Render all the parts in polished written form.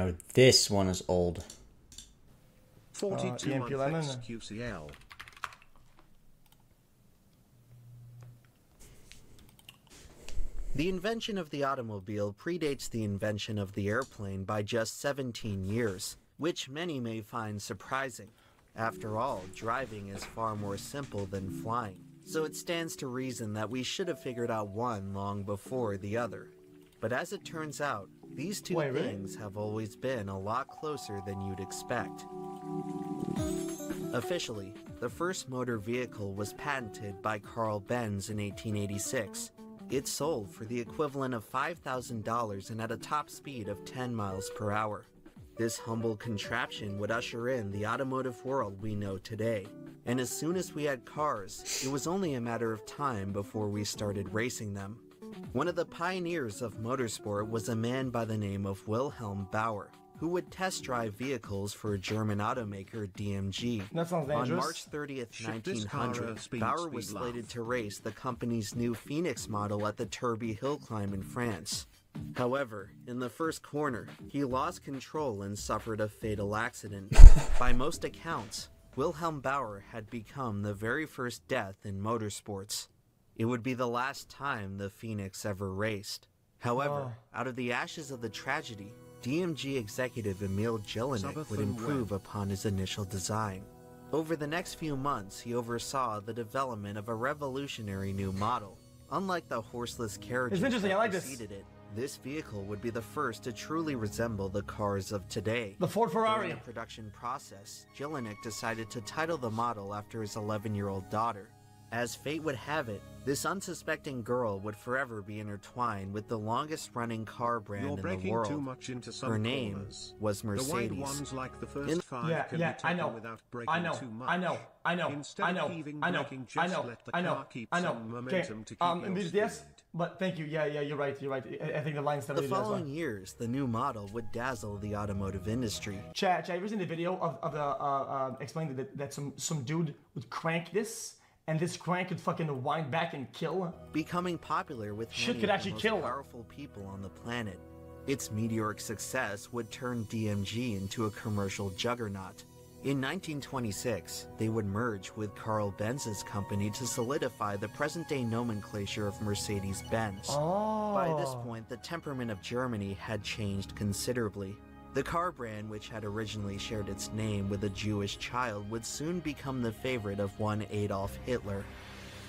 Now this one is old. 42 month xQcl. The invention of the automobile predates the invention of the airplane by just 17 years, which many may find surprising. After all, driving is far more simple than flying, so it stands to reason that we should have figured out one long before the other. But as it turns out, these two things have always been a lot closer than you'd expect. Officially, the first motor vehicle was patented by Carl Benz in 1886. It sold for the equivalent of $5,000 and at a top speed of 10 miles per hour. This humble contraption would usher in the automotive world we know today. And as soon as we had cars, it was only a matter of time before we started racing them. One of the pioneers of motorsport was a man by the name of Wilhelm Bauer, who would test drive vehicles for German automaker DMG. That sounds dangerous. On March 30th, 1900, Bauer was slated to race the company's new Phoenix model at the Turbie Hill Climb in France. However, in the first corner, he lost control and suffered a fatal accident. By most accounts, Wilhelm Bauer had become the very first death in motorsports. It would be the last time the Phoenix ever raced. However, out of the ashes of the tragedy, DMG executive Emil Jelinek would improve upon his initial design. Over the next few months, he oversaw the development of a revolutionary new model. Unlike the horseless carriages that preceded it, this vehicle would be the first to truly resemble the cars of today. The Ford Ferrari. During the production process, Jelinek decided to title the model after his 11-year-old daughter. As fate would have it, this unsuspecting girl would forever be intertwined with the longest-running car brand in the world. Too much into some Her name corners. was Mercedes. The wide ones like the first five can be taken without breaking too much. Instead of heaving, braking, just let the car keep some momentum to keep your speed. Yes, but thank you. Yeah, you're right. I think the line's The following years, the new model would dazzle the automotive industry. Chad, you ever seen the video of the explaining that some dude would crank this? And this crank could fucking wind back and kill. Becoming popular with many of the most powerful people on the planet. Its meteoric success would turn DMG into a commercial juggernaut. In 1926, they would merge with Carl Benz's company to solidify the present-day nomenclature of Mercedes-Benz. By this point, the temperament of Germany had changed considerably. The car brand, which had originally shared its name with a Jewish child, would soon become the favorite of one Adolf Hitler.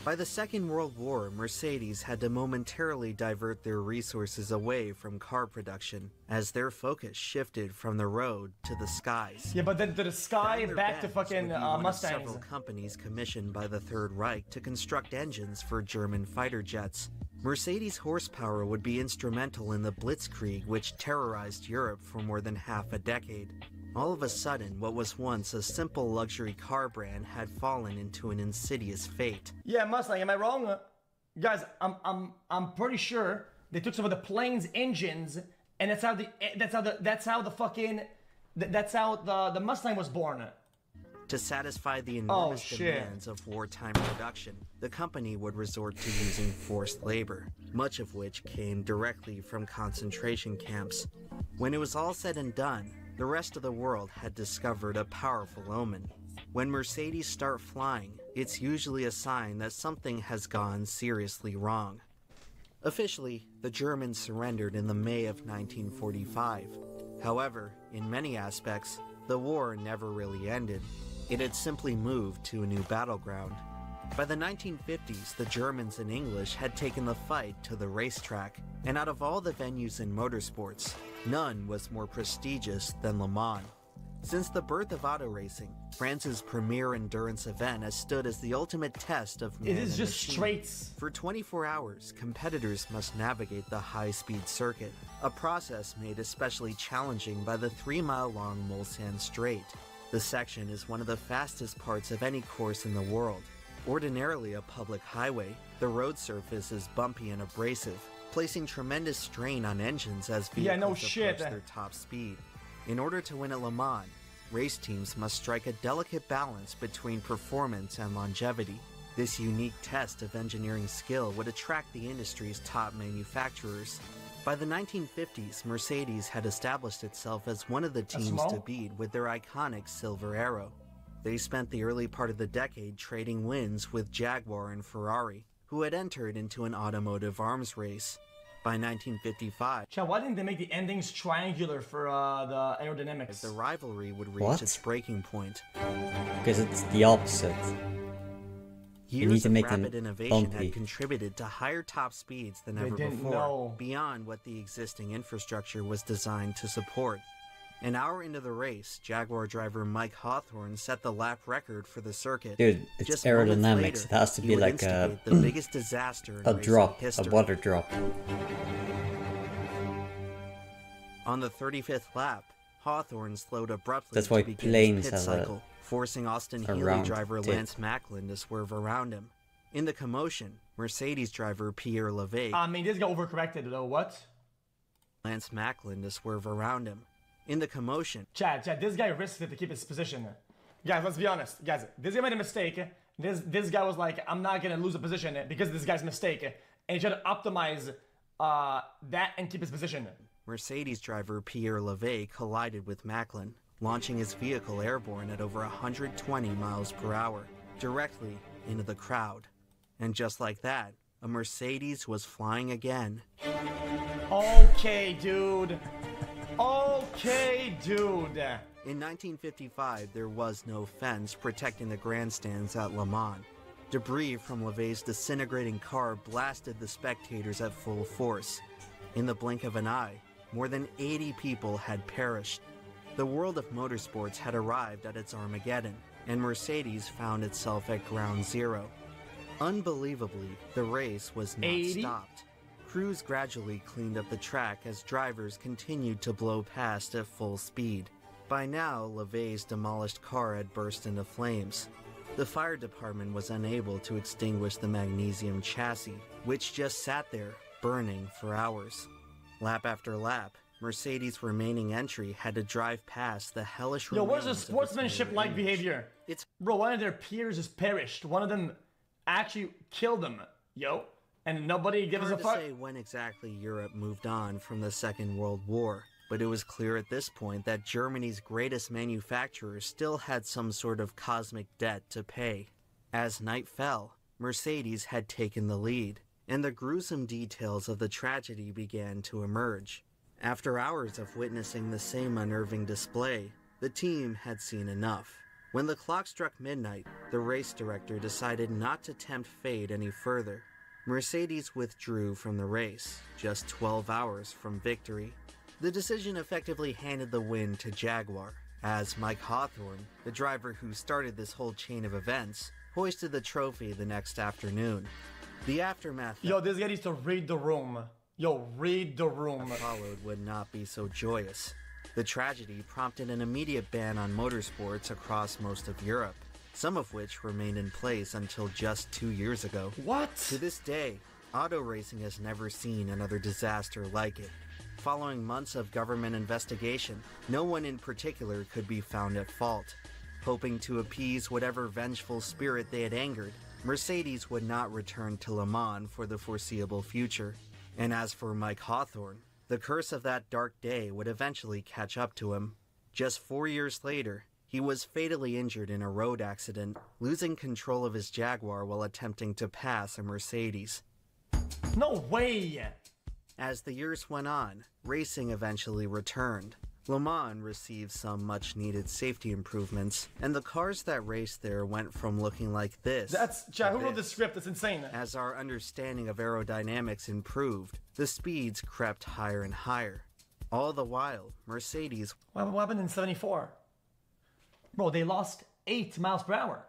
By the Second World War, Mercedes had to momentarily divert their resources away from car production, as their focus shifted from the road to the skies. Yeah, but then to the sky, back to fucking Mustangs. Several companies commissioned by the Third Reich to construct engines for German fighter jets. Mercedes' horsepower would be instrumental in the Blitzkrieg, which terrorized Europe for more than half a decade. All of a sudden, what was once a simple luxury car brand had fallen into an insidious fate. Yeah, Mustang, am I wrong? Guys, I'm pretty sure they took some of the plane's engines, and that's how the Mustang was born. To satisfy the enormous demands of wartime production, the company would resort to using forced labor, much of which came directly from concentration camps. When it was all said and done, the rest of the world had discovered a powerful omen. When Mercedes start flying, it's usually a sign that something has gone seriously wrong. Officially, the Germans surrendered in the May of 1945. However, in many aspects, the war never really ended. It had simply moved to a new battleground. By the 1950s, the Germans and English had taken the fight to the racetrack, and out of all the venues in motorsports, none was more prestigious than Le Mans. Since the birth of auto racing, France's premier endurance event has stood as the ultimate test of man It is and just machine. straights. For 24 hours, competitors must navigate the high-speed circuit, a process made especially challenging by the 3-mile-long Mulsanne Straight. The section is one of the fastest parts of any course in the world. Ordinarily a public highway, the road surface is bumpy and abrasive, placing tremendous strain on engines as vehicles approach their top speed. In order to win at Le Mans, race teams must strike a delicate balance between performance and longevity. This unique test of engineering skill would attract the industry's top manufacturers. By the 1950s, Mercedes had established itself as one of the teams to beat with their iconic Silver Arrow. They spent the early part of the decade trading wins with Jaguar and Ferrari, who had entered into an automotive arms race. By 1955, why didn't they make the endings triangular for the aerodynamics? The rivalry would reach its breaking point. Because it's the opposite. Years of rapid innovation had contributed to higher top speeds than ever before, beyond what the existing infrastructure was designed to support. An hour into the race, Jaguar driver Mike Hawthorne set the lap record for the circuit. Dude, it's just aerodynamics. Later, it has to be like the biggest disaster in a drop, a water drop. On the 35th lap, Hawthorne slowed abruptly. That's why to begin planes his pit have cycle, forcing Austin Healey driver Lance Macklin to swerve around him. In the commotion, Mercedes driver Pierre Levay. I mean, this got overcorrected though. What? Lance Macklin to swerve around him. In the commotion. Chad, this guy risked it to keep his position. Guys, let's be honest. Guys, this guy made a mistake. This guy was like, I'm not gonna lose a position because of this guy's mistake. And he tried to optimize that and keep his position. Mercedes driver Pierre Levay collided with Macklin, launching his vehicle airborne at over 120 miles per hour, directly into the crowd. And just like that, a Mercedes was flying again. Okay, dude. Okay, dude. In 1955, there was no fence protecting the grandstands at Le Mans. Debris from Levay's disintegrating car blasted the spectators at full force. In the blink of an eye, more than 80 people had perished. The world of motorsports had arrived at its Armageddon, and Mercedes found itself at ground zero. Unbelievably, the race was not stopped. Crews gradually cleaned up the track as drivers continued to blow past at full speed. By now, Levay's demolished car had burst into flames. The fire department was unable to extinguish the magnesium chassis, which just sat there, burning for hours. Lap after lap, Mercedes' remaining entry had to drive past the hellish remains. Yo, where's the sportsmanship-like behavior? Bro, one of their peers has perished. One of them actually killed them. Yo. And nobody gives a fuck. Hard to say when exactly Europe moved on from the Second World War, but it was clear at this point that Germany's greatest manufacturer still had some sort of cosmic debt to pay. As night fell, Mercedes had taken the lead, and the gruesome details of the tragedy began to emerge. After hours of witnessing the same unnerving display, the team had seen enough. When the clock struck midnight, the race director decided not to tempt fate any further. Mercedes withdrew from the race, just 12 hours from victory. The decision effectively handed the win to Jaguar, as Mike Hawthorne, the driver who started this whole chain of events, hoisted the trophy the next afternoon. The aftermath... Yo, this guy needs to read the room. Yo, read the room. ...followed would not be so joyous. The tragedy prompted an immediate ban on motorsports across most of Europe, some of which remained in place until just 2 years ago. What? To this day, auto racing has never seen another disaster like it. Following months of government investigation, no one in particular could be found at fault. Hoping to appease whatever vengeful spirit they had angered, Mercedes would not return to Le Mans for the foreseeable future. And as for Mike Hawthorne, the curse of that dark day would eventually catch up to him. Just 4 years later, he was fatally injured in a road accident, losing control of his Jaguar while attempting to pass a Mercedes. No way! As the years went on, racing eventually returned. Le Mans received some much-needed safety improvements, and the cars that raced there went from looking like this. That's... Chad, who wrote the script? That's insane. As our understanding of aerodynamics improved, the speeds crept higher and higher. All the while, Mercedes... What happened in 74? Bro, they lost 8 miles per hour.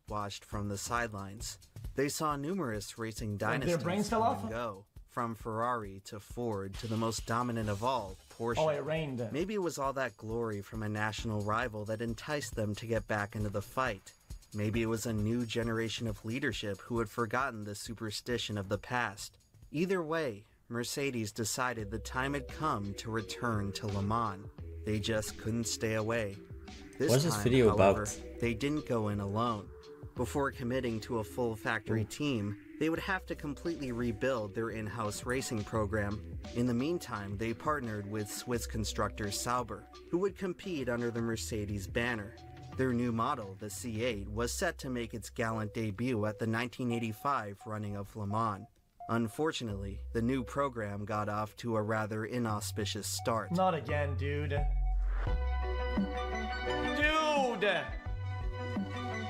...watched from the sidelines. They saw numerous racing dynasties their brains fell off? Go, from Ferrari to Ford to the most dominant of all, Porsche. Oh, it rained. Maybe it was all that glory from a national rival that enticed them to get back into the fight. Maybe it was a new generation of leadership who had forgotten the superstition of the past. Either way, Mercedes decided the time had come to return to Le Mans. They just couldn't stay away. What's this video however, about? They didn't go in alone. Before committing to a full factory team, they They would have to completely rebuild their in-house racing program. In the meantime, they partnered with Swiss constructor Sauber, who would compete under the Mercedes banner. Their new model, the C8, was set to make its gallant debut at the 1985 running of Le Mans. Unfortunately, the new program got off to a rather inauspicious start. Not again, dude. Dude!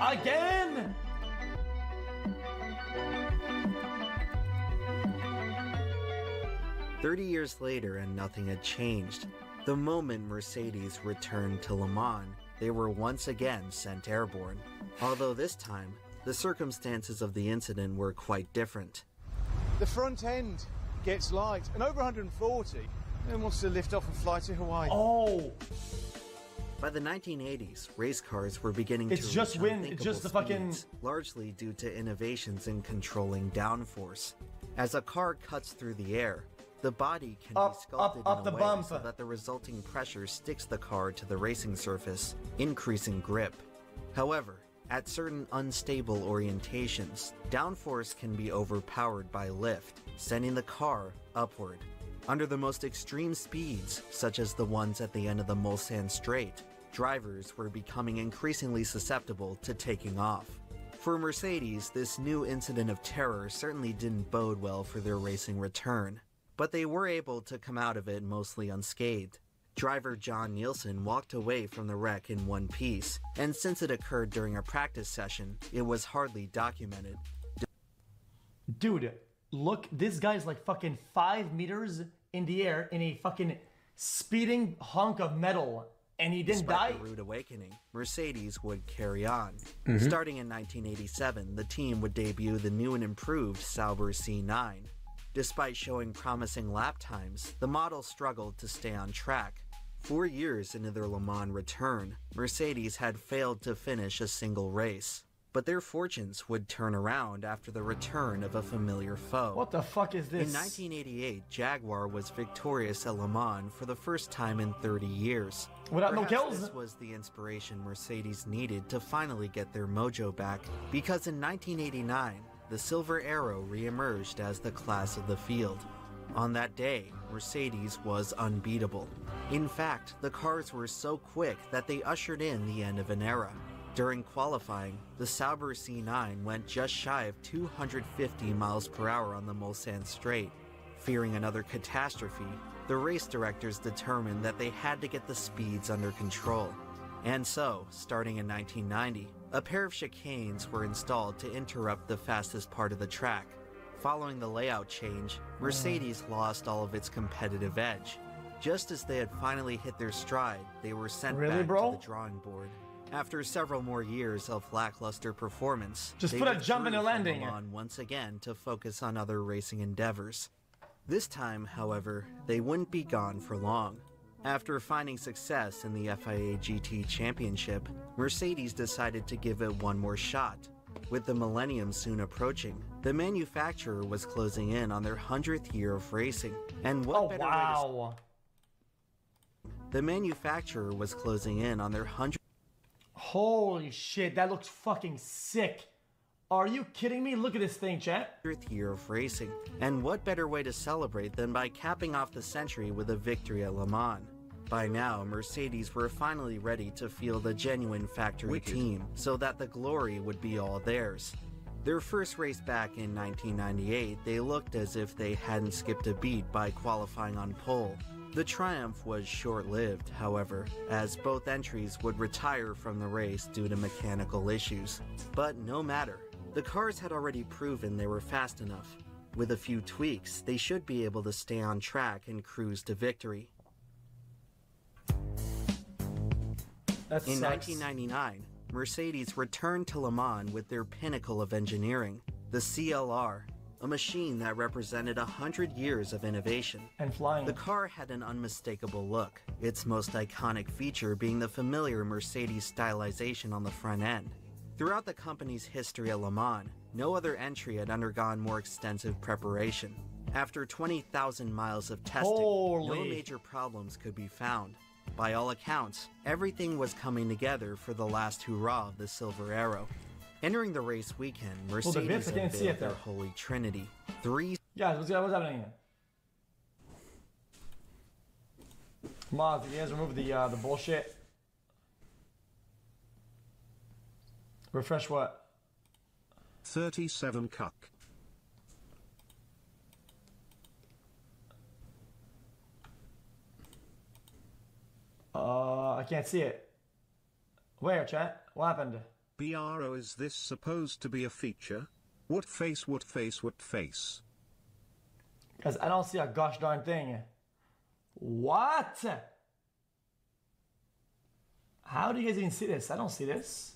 Again? "30 years later and nothing had changed. The moment Mercedes returned to Le Mans, they were once again sent airborne. Although this time, the circumstances of the incident were quite different. The front end gets light, and over 140, no one wants to lift off and fly to Hawaii. Oh! By the 1980s, race cars were beginning It's to just reach wind, it's unthinkable just the fucking... speeds, largely due to innovations in controlling downforce. As a car cuts through the air, the body can be sculpted in a way so that the resulting pressure sticks the car to the racing surface, increasing grip. However, at certain unstable orientations, downforce can be overpowered by lift, sending the car upward. Under the most extreme speeds, such as the ones at the end of the Mulsanne Straight, drivers were becoming increasingly susceptible to taking off. For Mercedes, this new incident of terror certainly didn't bode well for their racing return, but they were able to come out of it mostly unscathed. Driver John Nielsen walked away from the wreck in one piece, and since it occurred during a practice session, it was hardly documented. Dude, look, this guy's like fucking 5 meters in the air in a fucking speeding hunk of metal, and he didn't die? Despite the rude awakening, Mercedes would carry on. Starting in 1987, the team would debut the new and improved Sauber C9. Despite showing promising lap times, the model struggled to stay on track. 4 years into their Le Mans return, Mercedes had failed to finish a single race. But their fortunes would turn around after the return of a familiar foe. What the fuck is this? In 1988, Jaguar was victorious at Le Mans for the first time in 30 years. Without Perhaps no kills? This was the inspiration Mercedes needed to finally get their mojo back, because in 1989, the Silver Arrow re-emerged as the class of the field. On that day, Mercedes was unbeatable. In fact, the cars were so quick that they ushered in the end of an era. During qualifying, the Sauber C9 went just shy of 250 miles per hour on the Mulsanne Straight. Fearing another catastrophe, the race directors determined that they had to get the speeds under control. And so, starting in 1990, a pair of chicanes were installed to interrupt the fastest part of the track. Following the layout change, Mercedes lost all of its competitive edge. Just as they had finally hit their stride, they were sent back to the drawing board. After several more years of lackluster performance, just they put a jump in a landing on once again to focus on other racing endeavors. This time, however, they wouldn't be gone for long. After finding success in the FIA GT Championship, Mercedes decided to give it one more shot. With the millennium soon approaching, the manufacturer was closing in on their 100th year of racing. And what better way to... The manufacturer was closing in on their 100th... Holy shit, that looks fucking sick. Are you kidding me? Look at this thing, chat. 100th year of racing. And what better way to celebrate than by capping off the century with a victory at Le Mans? By now, Mercedes were finally ready to field a genuine factory team, so that the glory would be all theirs. Their first race back in 1998, they looked as if they hadn't skipped a beat by qualifying on pole. The triumph was short-lived, however, as both entries would retire from the race due to mechanical issues. But no matter, the cars had already proven they were fast enough. With a few tweaks, they should be able to stay on track and cruise to victory. In 1999, Mercedes returned to Le Mans with their pinnacle of engineering, the CLR, a machine that represented 100 years of innovation. And flying. The car had an unmistakable look, its most iconic feature being the familiar Mercedes stylization on the front end. Throughout the company's history at Le Mans, no other entry had undergone more extensive preparation. After 20,000 miles of testing, no major problems could be found. By all accounts, everything was coming together for the last hurrah of the Silver Arrow. Entering the race weekend, Mercedes unveiled their holy trinity. Guys, what's happening here? Come on, you guys remove the bullshit. Refresh what? 37 cuck. I can't see it. Where, chat? What happened? BRO, is this supposed to be a feature? What face, what face, what face? Because I don't see a gosh darn thing. What? How do you guys even see this? I don't see this.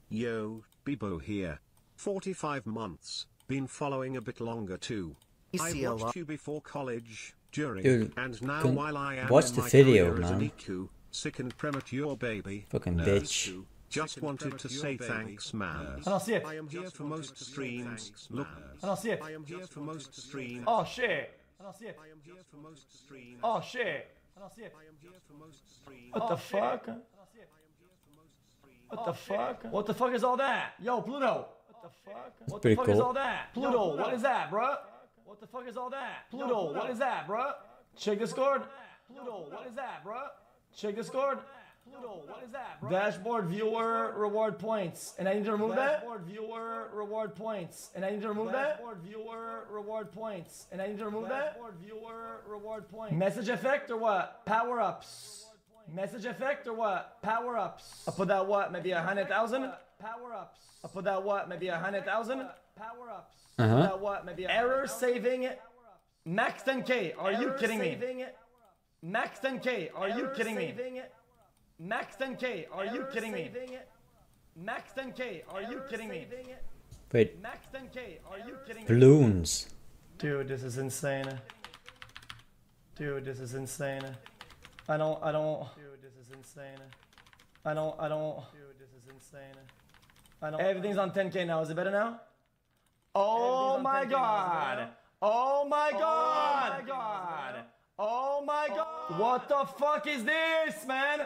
Yo, Bibo here. 45 months. Been following a bit longer too. I watched you before college, during, dude, and now while I am watch in the my video, career as an man. EQ, sick and premature baby. Fucking bitch. Just wanted to say thanks, man. I don't see it. I am here for most streams. Look, I don't see it. I am here for most streams. Oh shit. I don't see it. I am here for most streams. Oh shit. I don't see it. I am here for most streams. What the fuck? What the fuck? What the fuck is all that? Yo, Pluto. What the fuck? What the fuck is all that? Pluto, what is that, bruh? What the fuck is all that? Pluto, what is that, bruh? Check Discord. Pluto, what is that, bruh? Check Discord. Pluto, what is that, bruh? Dashboard viewer reward points. And I need to remove that? Dashboard viewer reward points. And I need to remove that? Dashboard viewer reward points. And I need to remove that? Dashboard viewer reward points. Message effect or what? Power ups. Message effect or what? Power ups. I put that what? Maybe 100,000? Power ups. I put that what? Maybe 100,000? Power ups. That what? Maybe error saving max 10k. Are you kidding me? Max 10k. Are you kidding me? Max 10k. Are you kidding me? Max 10k. Are you kidding me? Wait. Max 10k. Are you kidding me? Balloons. Dude, this is insane. Dude, this is insane. I don't. Dude, this is insane. I don't. Dude, this is insane. Everything's on 10k now. Is it better now? Oh my god! Oh my god! Oh my god! Oh my god! What the fuck is this, man?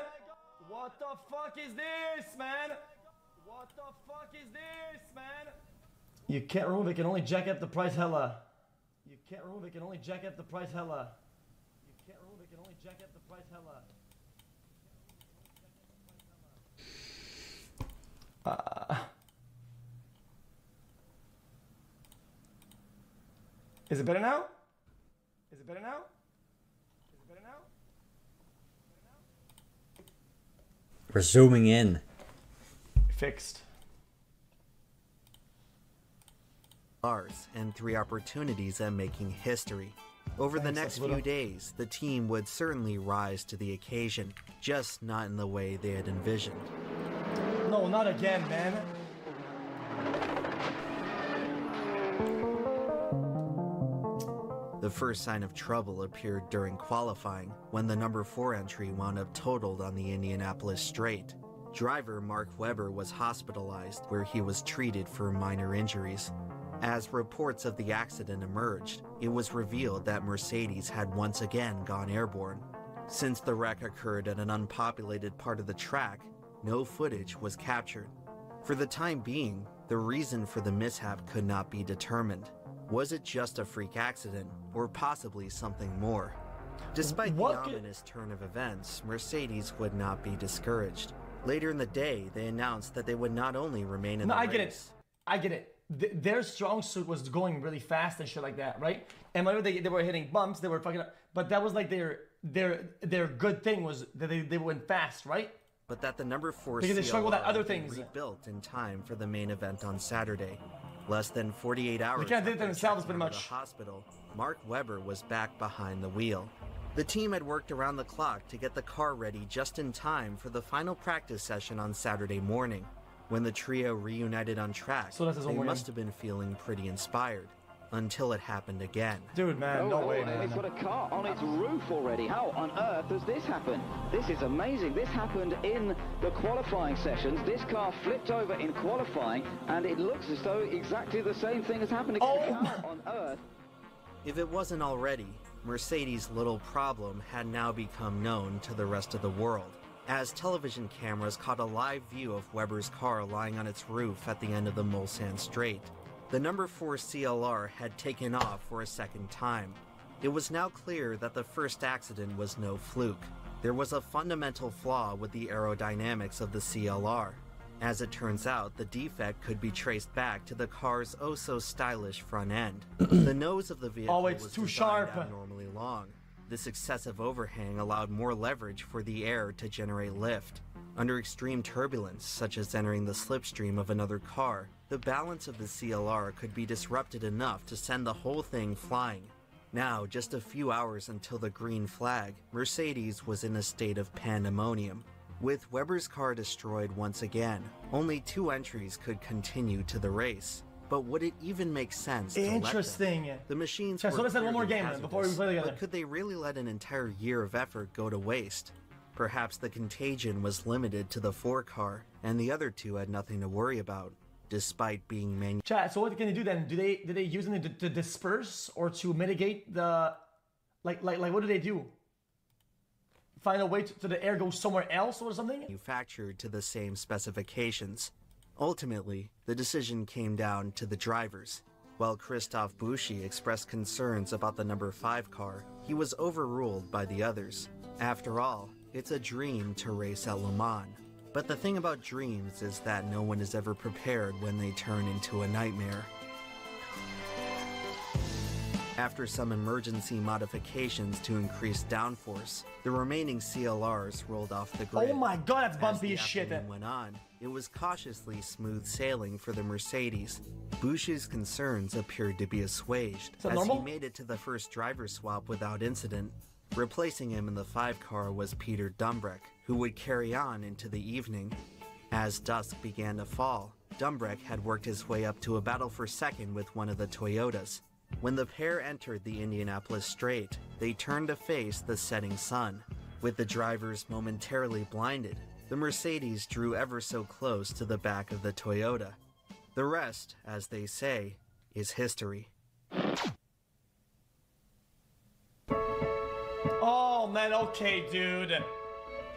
What the fuck is this, man? What the fuck is this, man? You can't remove it. Can only jack up the price hella. You can't remove it. Can only jack up the price hella. You can't remove it. Can only jack up the price hella. Is it better now? Is it better now? Is it better now? We're zooming in. Fixed. And 3 opportunities at making history. Over the next few days, the team would certainly rise to the occasion, just not in the way they had envisioned. No, not again, man. The first sign of trouble appeared during qualifying, when the number 4 entry wound up totaled on the Indianapolis Straight. Driver Mark Webber was hospitalized, where he was treated for minor injuries. As reports of the accident emerged, it was revealed that Mercedes had once again gone airborne. Since the wreck occurred at an unpopulated part of the track, no footage was captured. For the time being, the reason for the mishap could not be determined. Was it just a freak accident, or possibly something more? Despite the ominous turn of events, Mercedes would not be discouraged. Later in the day, they announced that they would not only remain in the race. I get it. Their strong suit was going really fast and shit like that, right? And whenever they were hitting bumps, they were fucking up. But that was like their good thing was that they went fast, right? But that the number 4 because they struggled at other things. Rebuilt in time for the main event on Saturday. Less than 48 hours they can't do it themselves pretty much. The hospital, Mark Webber was back behind the wheel. The team had worked around the clock to get the car ready just in time for the final practice session on Saturday morning. When the trio reunited on track, they must have been feeling pretty inspired. Until it happened again. Dude, man, no way, man. It's got a car on its roof already. How on earth has this happened? This is amazing. This happened in the qualifying sessions. This car flipped over in qualifying, and it looks as though exactly the same thing has happened again. How on earth? If it wasn't already, Mercedes' little problem had now become known to the rest of the world. as television cameras caught a live view of Weber's car lying on its roof at the end of the Mulsanne Strait. The number 4 CLR had taken off for a second time. It was now clear that the first accident was no fluke. There was a fundamental flaw with the aerodynamics of the CLR. As it turns out, the defect could be traced back to the car's oh-so-stylish front end. The nose of the vehicle it's was too designed sharp. abnormally long. This excessive overhang allowed more leverage for the air to generate lift. Under extreme turbulence, such as entering the slipstream of another car, the balance of the CLR could be disrupted enough to send the whole thing flying. Now, just a few hours until the green flag, Mercedes was in a state of pandemonium. With Weber's car destroyed once again, only 2 entries could continue to the race. But would it even make sense to Interesting. let them? The machines So let's have one more clearly game before we play together. but could they really let an entire year of effort go to waste? Perhaps the contagion was limited to the 4 car, and the other 2 had nothing to worry about, despite being Chat, so what can they do then? Do they use it to disperse or to mitigate the like what do they do? Find a way to the air goes somewhere else or something? manufactured to the same specifications. Ultimately, the decision came down to the drivers. While Christophe Bouchy expressed concerns about the number 5 car, he was overruled by the others. After all, it's a dream to race at Le Mans. But the thing about dreams is that no one is ever prepared when they turn into a nightmare. After some emergency modifications to increase downforce, the remaining CLRs rolled off the grid. Oh my god, that's bumpy as as shit. the afternoon went on, it was cautiously smooth sailing for the Mercedes. Bouchy's concerns appeared to be assuaged that as normal? he made it to the first driver swap without incident. Replacing him in the 5 car was Peter Dumbreck, who would carry on into the evening. As dusk began to fall, Dumbreck had worked his way up to a battle for second with one of the Toyotas. When the pair entered the Indianapolis Straight, they turned to face the setting sun. With the drivers momentarily blinded, the Mercedes drew ever so close to the back of the Toyota. The rest, as they say, is history. Oh man, okay, dude.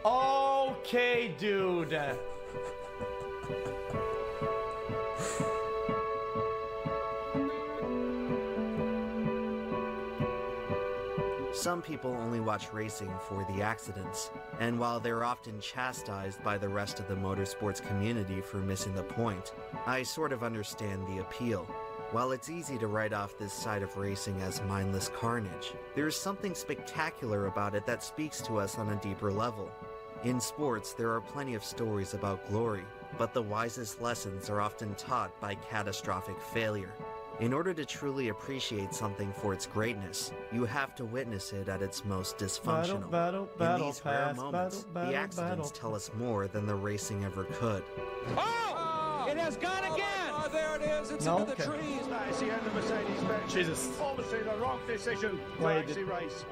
Okay, dude. Some people only watch racing for the accidents, and while they're often chastised by the rest of the motorsports community for missing the point, I sort of understand the appeal. While it's easy to write off this side of racing as mindless carnage, there is something spectacular about it that speaks to us on a deeper level. In sports, there are plenty of stories about glory, but the wisest lessons are often taught by catastrophic failure. In order to truly appreciate something for its greatness, you have to witness it at its most dysfunctional. In these rare moments, the accidents tell us more than the racing ever could. Oh! It has gone again! Oh, there it is. It's into the trees. That is the end of Mercedes-Benz. Jesus. Obviously the wrong decision to Wait, actually race.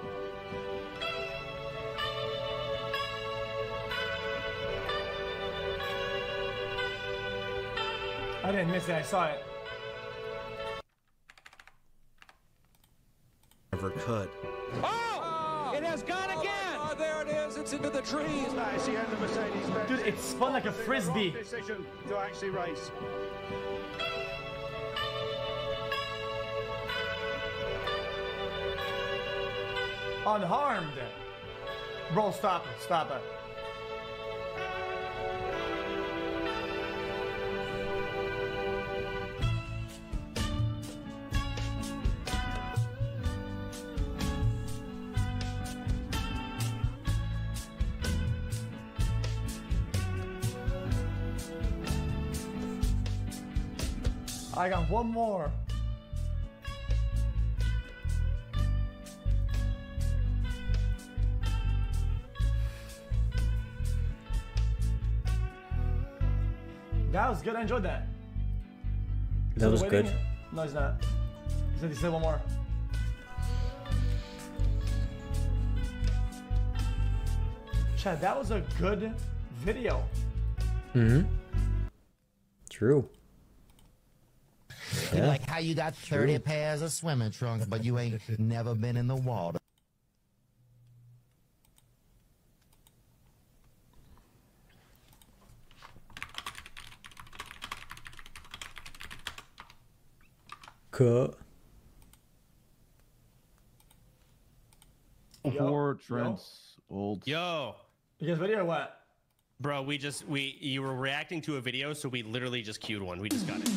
I didn't miss it, I saw it. Never could. Oh! It has gone again! Oh, there it is. It's into the trees. That is the end of Mercedes-Benz. Dude, it spun like a frisbee. The wrong decision to actually race. Unharmed. Bro, stop it. Stop it. I got one more. That was good. I enjoyed that. That was good. No, he's not. He said one more. Chad, that was a good video. Mm-hmm. True. Yeah. Like how you got 30 pairs of swimming trunks, but you ain't never been in the water. Cut. Before Trent's old. Yo. You guys video or what? Bro, you were reacting to a video, so we literally just queued one. We just got it.